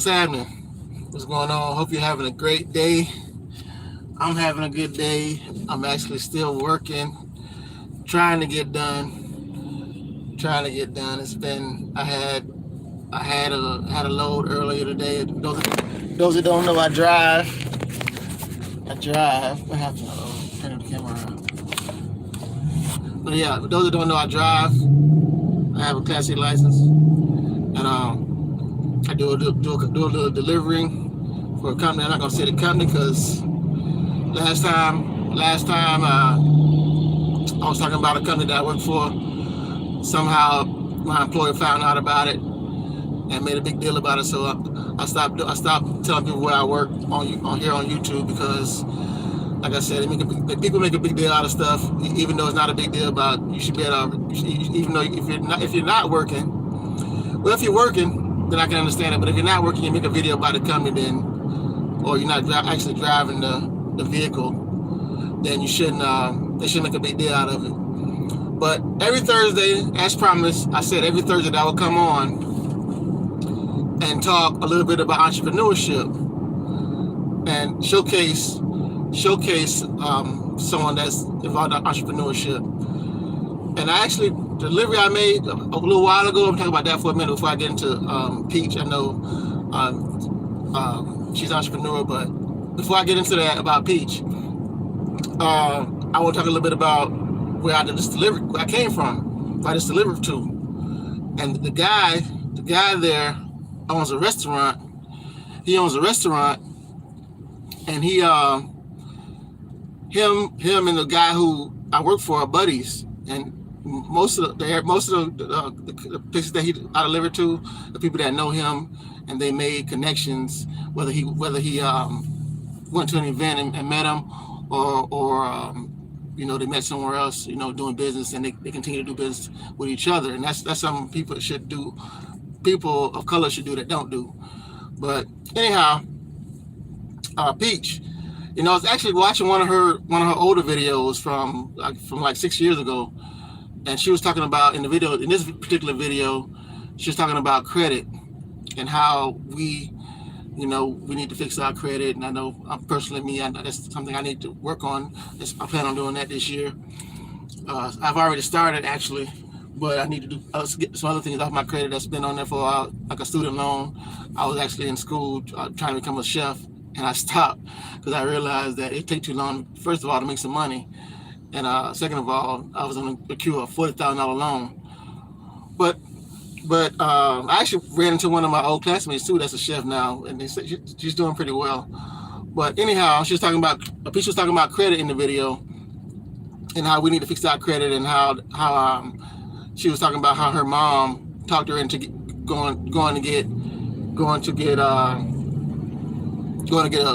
Sadman, what's going on? Hope you're having a great day. I'm having a good day. I'm actually still working, trying to get done. It's been I had a load earlier today. Those that don't know, I drive. What happened? Oh, turn the camera around. But yeah, those that don't know, I drive. I have a Class C license, and I do a little delivering for a company. I'm not gonna say the company because last time I was talking about a company that I worked for. Somehow my employer found out about it and made a big deal about it. So I stopped telling people where I work on here on YouTube because, like I said, people make a big deal out of stuff, even though it's not a big deal. About you should be able to, even though if you're not working, well, if you're working, then I can understand it. But if you're not working, you make a video about the company, then, or you're not actually driving the vehicle, then you shouldn't. They shouldn't make a big deal out of it. But every Thursday, as promised, I said every Thursday that I would come on and talk a little bit about entrepreneurship and showcase someone that's involved in entrepreneurship. And I actually, the delivery I made a little while ago, I'm talking about that for a minute before I get into Peach. I know she's an entrepreneur, but before I get into that about Peach, I want to talk a little bit about where I came from, where I just delivered to. And the guy there owns a restaurant. He owns a restaurant, and him and the guy who I work for are buddies. And most of the places that I delivered to, the people that know him, and they made connections. Whether he went to an event and met him, or they met somewhere else, doing business, and they continue to do business with each other. And that's something people should do. People of color should do that don't do. But anyhow, Peach, I was actually watching one of her older videos from like 6 years ago, and she was talking about in this particular video, she was talking about credit and how we need to fix our credit. And I know personally, that's something I need to work on. I plan on doing that this year. I've already started actually, but I need to get some other things off my credit that's been on there for a while, like a student loan. I was actually in school trying to become a chef, and I stopped because I realized that it takes too long, first of all, to make some money, and second of all, I was on a queue of $40,000 loan. But I actually ran into one of my old classmates too. That's a chef now, and they said she's doing pretty well. But anyhow, she was talking about credit in the video, and how we need to fix our credit, and how she was talking about how her mom talked her into going to get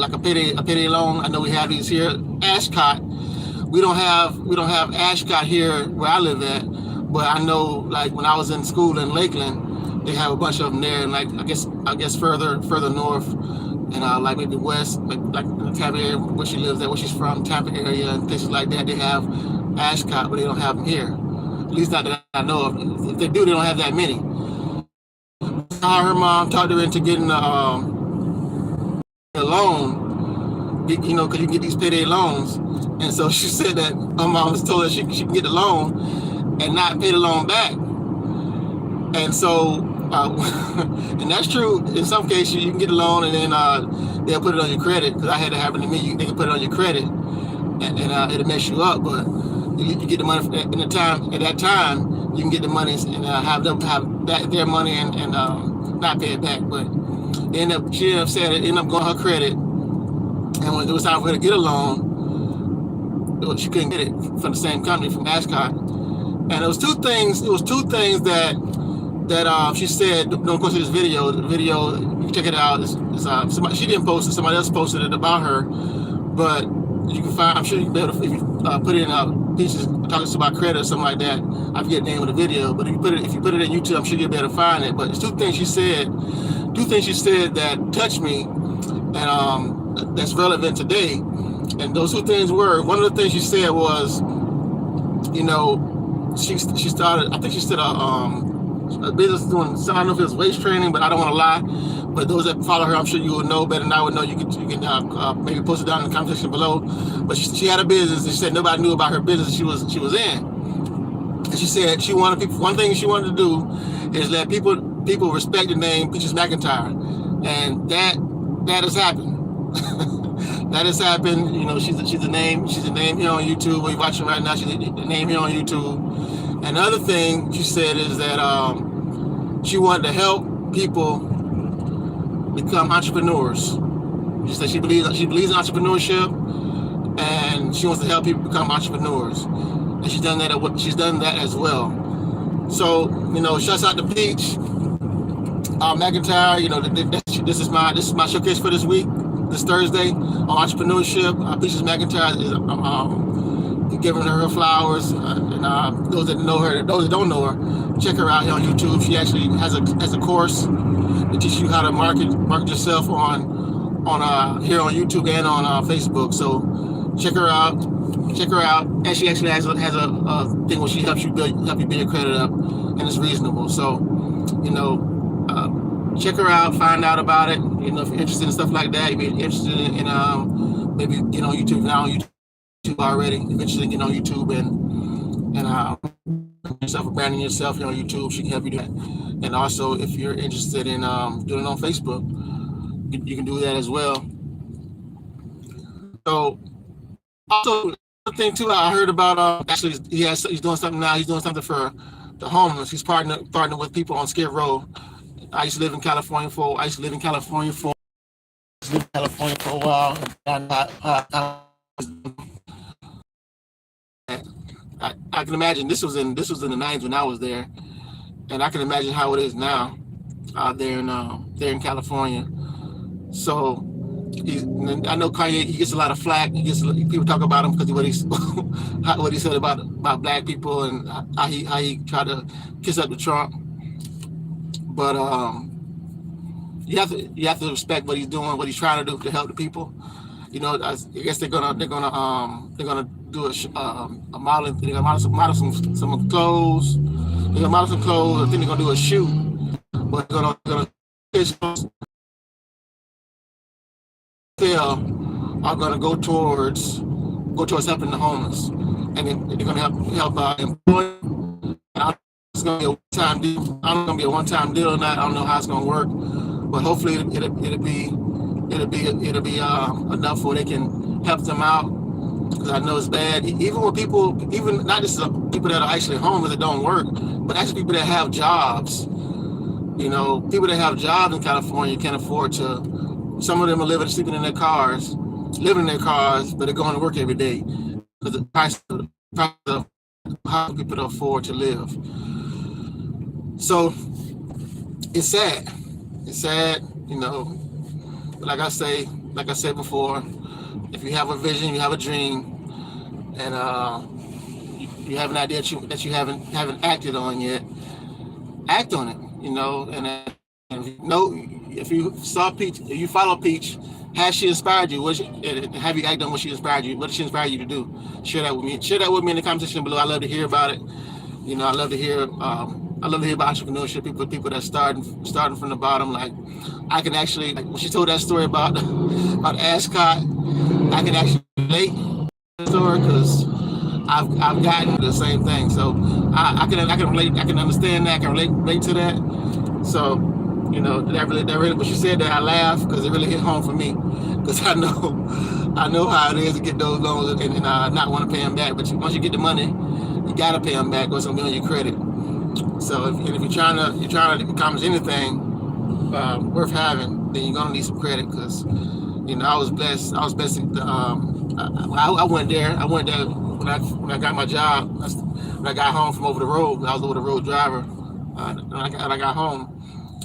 like a payday loan. I know we have these here, Ashcott. We don't have Ashcott here where I live at. But I know, like when I was in school in Lakeland, they have a bunch of them there, and like I guess further north, and like maybe west, like in the Tampa area where she lives at, where she's from, Tampa area and places like that, they have Ashcott, but they don't have them here. At least not that I know of. If they do, they don't have that many. Her mom talked her into getting a loan, because you can get these payday loans, and so she said that her mom was told her she can get the loan and not pay the loan back. And so, and that's true. In some cases, you can get a loan and then they'll put it on your credit, because I had it happen to me. They can put it on your credit, and it'll mess you up. But you get the money at that time, you can get the money and have them have their money and not pay it back. But she ended up saying it ended up going her credit, and when it was time for her to get a loan, she couldn't get it from the same company, from Ashcott. And it was two things that she said. Don't go to this video. The video, you can check it out. She didn't post it. Somebody else posted it about her. But you can find. I'm sure you can be able to, if you put in pieces talking about credit or something like that. I forget the name of the video, but if you put it in YouTube, I'm sure you'll be able to find it. But it's two things she said that touched me, and that's relevant today. And those two things were, one of the things she said was, she started, I think she said a business doing, I don't know if it was waist training, but I don't want to lie. but those that follow her, I'm sure you will know better than I would know. You can maybe post it down in the comment section below. But she had a business, and she said nobody knew about her business she was in. And she said she wanted people. One thing she wanted to do is let people respect the name Peaches McIntyre, and that has happened. That has happened. You know, she's a name. She's a name here on YouTube. We're watching right now. She's a name here on YouTube. And the other thing she said is that she wanted to help people become entrepreneurs. She said she believes in entrepreneurship, and she wants to help people become entrepreneurs. And she's done that as well. So, you know, shouts out to Peach McIntyre. You know, this is my showcase for this week, this Thursday, on entrepreneurship. Peaches McIntyre is giving her flowers, and those that know her, those that don't know her, check her out here on YouTube. She actually has a course that teaches you how to market yourself on here on YouTube and on Facebook. So check her out. And she actually has a thing where she helps you build your credit up, and it's reasonable. So, you know, check her out, find out about it. You know, if you're interested in stuff like that, if you're interested in maybe get on YouTube now, on YouTube already. If you're interested in getting on YouTube and yourself, branding yourself here on YouTube, she can help you do that. And also, if you're interested in doing it on Facebook, you can do that as well. So, also, another thing too, I heard about actually he's doing something now. He's doing something for the homeless. He's partnering with people on Skid Row. I used to live in California for a while, and I can imagine this was in the 90s when I was there, and I can imagine how it is now out there in California. So I know Kanye, he gets a lot of flack. People talk about him because what he said about black people and how he tried to kiss up to Trump. But you have to respect what he's doing, what he's trying to do to help the people. You know, I guess they're gonna do a modeling. They're gonna model some clothes. They're gonna model some clothes. I think they're gonna do a shoot. But they're gonna are going to go towards helping the homeless, and they're going to help employ. It's going to be a one-time deal. I don't know if it's going to be a one-time deal or not. I don't know how it's going to work, but hopefully it'll be enough where they can help them out. Because I know it's bad. Even with people, even not just people that are actually homeless that don't work, but actually people that have jobs. You know, people that have jobs in California can't afford to. Some of them are sleeping in their cars, but they're going to work every day because the price of how people afford to live. So it's sad. You know. But like I said before, if you have a vision, you have a dream, and you have an idea that you haven't acted on yet, act on it. You know, and if you saw Peach, if you follow Peach, has she inspired you? Have you acted on what she inspired you? What did she inspire you to do? Share that with me. Share that with me in the comment section below. I love to hear about it. You know, I love to hear about entrepreneurship. People that starting from the bottom. Like I can actually, like when she told that story about Ascot, I can actually relate to the story because I've gotten the same thing. So I can relate. I can understand that. I can relate to that. So, you know, that really, but she said that I laughed because it really hit home for me. Because I know how it is to get those loans and not want to pay them back. But once you get the money, you gotta pay them back, or it's gonna be on your credit. So if you're trying to accomplish anything worth having, then you're gonna need some credit. Because, you know, I was blessed. I went there when I got my job. When I got home from over the road, I was over the road driver. And I got home.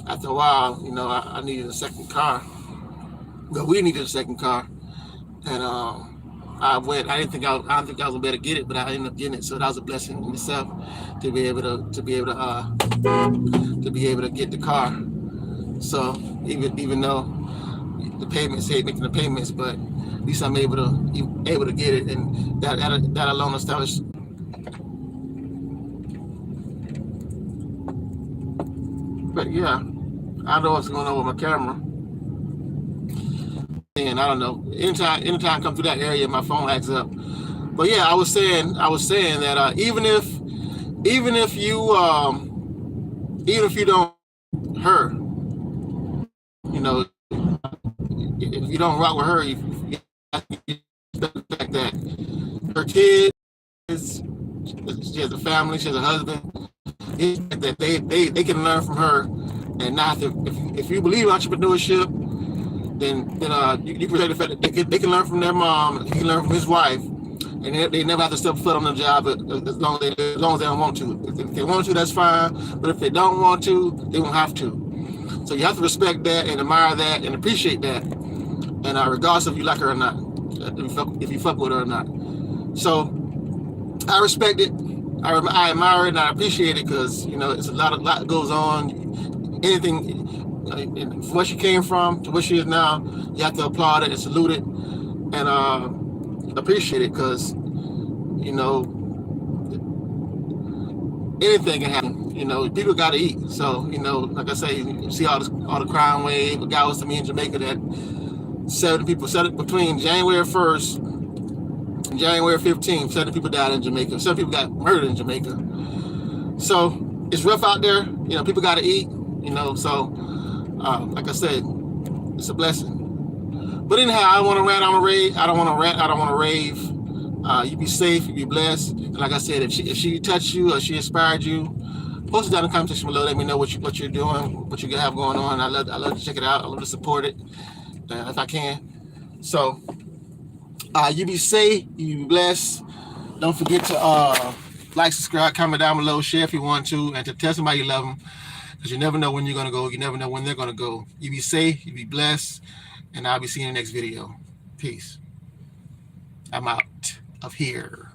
After a while, you know, I needed a second car. Well, we needed a second car, and I went. I didn't think I was gonna be able to get it, but I ended up getting it. So that was a blessing in itself to be able to get the car. So even though the payments, hate making the payments, but at least I'm able to get it, and that alone established. But yeah, I don't know what's going on with my camera. again, I don't know. Anytime I come through that area, my phone acts up. But yeah, I was saying that even if you don't her, you know, if you don't rock with her, you the fact that her kids, she has a family, she has a husband, that they can learn from her, and not if you believe in entrepreneurship, then you present the fact that they can learn from their mom, he can learn from his wife, and they never have to step foot on the job as long as they don't want to. If they want to, that's fine, but if they don't want to, they won't have to. So you have to respect that and admire that and appreciate that, and regardless if you like her or not, if you fuck with her or not. So I respect it, I admire it, and I appreciate it, because it's a lot goes on. Anything from where she came from to where she is now, you have to applaud it and salute it and appreciate it, because anything can happen. People got to eat. So like I say, you see all the crime wave. A guy was to me in Jamaica that 70 people, between January 1st and January 15th, 70 people died in Jamaica. 7 people got murdered in Jamaica. So it's rough out there. People got to eat. So like I said, it's a blessing. But anyhow, I don't want to rant on a rave. I don't want to rave. You be safe. You be blessed. And like I said, if she touched you or she inspired you, post it down in the comment section below. Let me know what you're doing, what you have going on. I love to check it out. I love to support it if I can. So you be safe. You be blessed. Don't forget to like, subscribe, comment down below, share if you want to, and to tell somebody you love them, because you never know when you're gonna go. You never know when they're gonna go. You be safe. You be blessed. And I'll be seeing you in the next video. Peace. I'm out of here.